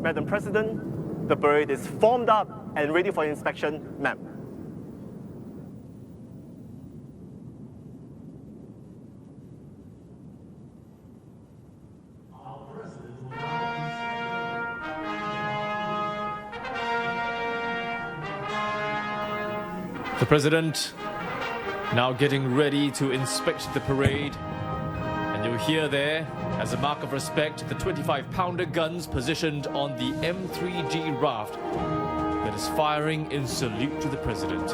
Madam President, the parade is formed up and ready for inspection, ma'am. The President now getting ready to inspect the parade. And you'll hear there, as a mark of respect, the 25-pounder guns positioned on the M3G raft that is firing in salute to the President.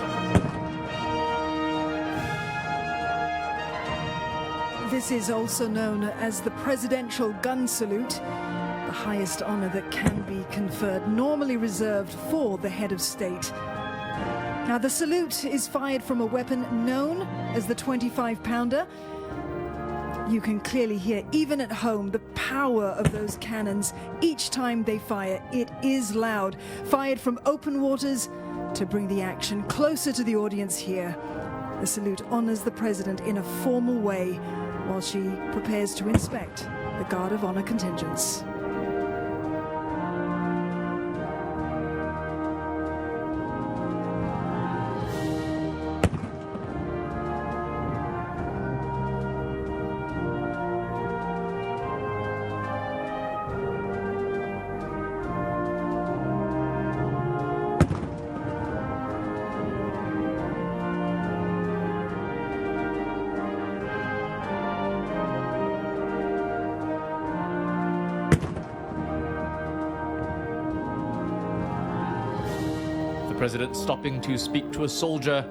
This is also known as the Presidential Gun Salute, the highest honor that can be conferred, normally reserved for the head of state. Now, the salute is fired from a weapon known as the 25-pounder. You can clearly hear, even at home, the power of those cannons. Each time they fire, it is loud. Fired from open waters to bring the action closer to the audience here. The salute honors the President in a formal way while she prepares to inspect the Guard of Honor contingents. The President stopping to speak to a soldier.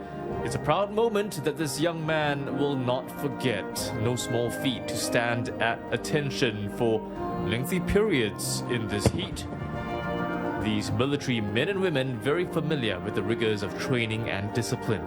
It's a proud moment that this young man will not forget. No small feat to stand at attention for lengthy periods in this heat. These military men and women very familiar with the rigors of training and discipline.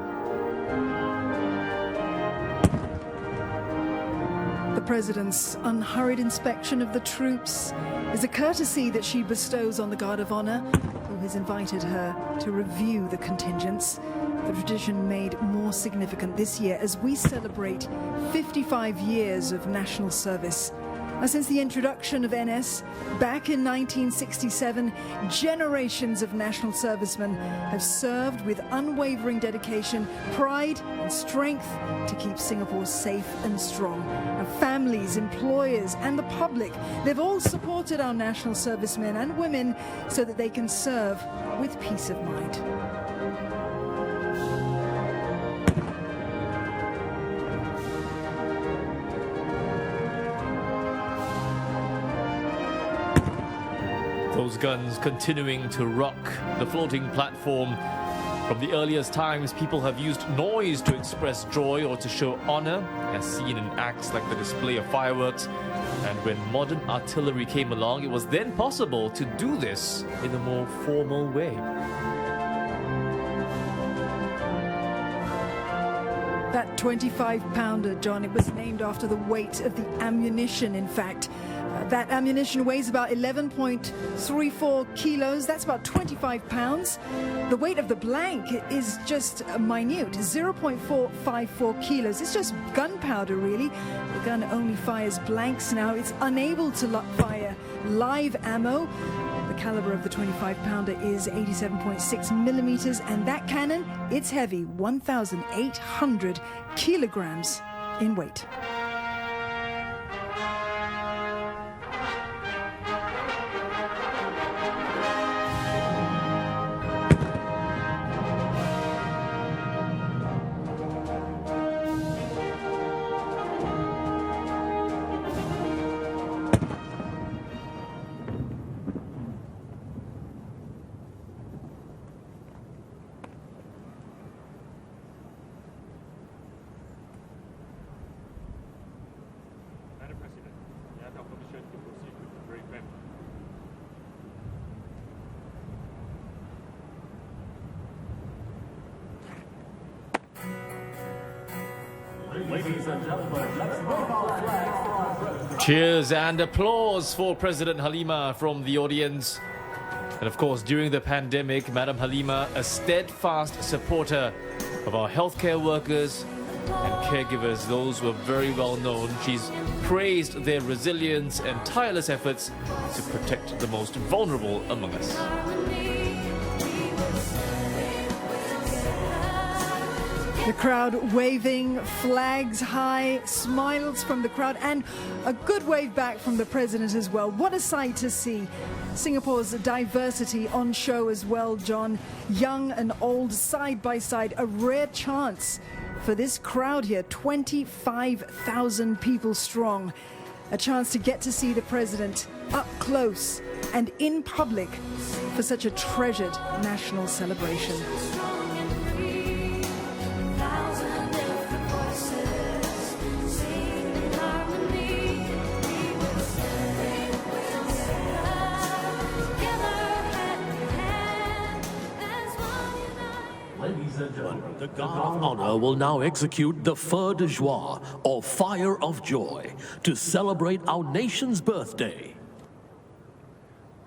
The President's unhurried inspection of the troops is a courtesy that she bestows on the Guard of Honor, who has invited her to review the contingents. The tradition made more significant this year as we celebrate 55 years of national service. Now, since the introduction of NS back in 1967, generations of national servicemen have served with unwavering dedication, pride and strength to keep Singapore safe and strong. And families, employers and the public, they've all supported our national servicemen and women so that they can serve with peace of mind. Those guns continuing to rock the floating platform. From the earliest times, people have used noise to express joy or to show honor, as seen in acts like the display of fireworks. And when modern artillery came along, it was then possible to do this in a more formal way. That 25-pounder, John, it was named after the weight of the ammunition, in fact. That ammunition weighs about 11.34 kilos. That's about 25 pounds. The weight of the blank is just minute, 0.454 kilos. It's just gunpowder, really. The gun only fires blanks now. It's unable to fire live ammo. The caliber of the 25-pounder is 87.6 millimeters, and that cannon, it's heavy, 1,800 kilograms in weight. Madam President, we have our permission to proceed with the parade, ma'am. Ladies and gentlemen, let's wave our flags for our president. Cheers and applause for President Halimah from the audience. And of course, during the pandemic, Madam Halimah, a steadfast supporter of our healthcare workers and caregivers, those who are very well known. She's praised their resilience and tireless efforts to protect the most vulnerable among us. The crowd waving, flags high, smiles from the crowd, and a good wave back from the president as well. What a sight to see. Singapore's diversity on show as well, John. Young and old, side by side, a rare chance for this crowd here, 25,000 people strong. A chance to get to see the president up close and in public for such a treasured national celebration. Ladies and gentlemen, the Guard of Honor will now execute the Feu-De-Joie, or Fire of Joy, to celebrate our nation's birthday.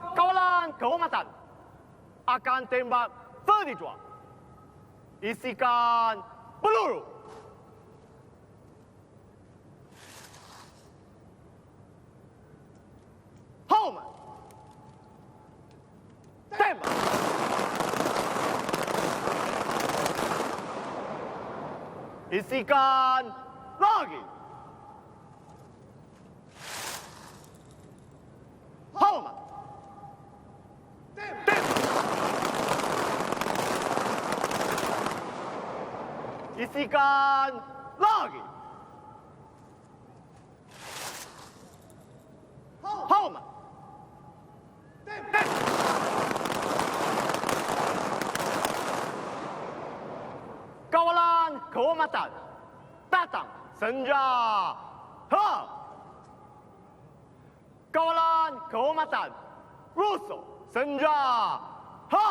Kawalan kehormatan akan tembak Feu-De-Joie. Isikan peluru. Home. Tembak. Isikan lagi. Home. Tembak. Isikan lagi. Home. Tembak. Kawalan kehormatan datang senja ha. Kawalan kehormatan rusuh senja ha.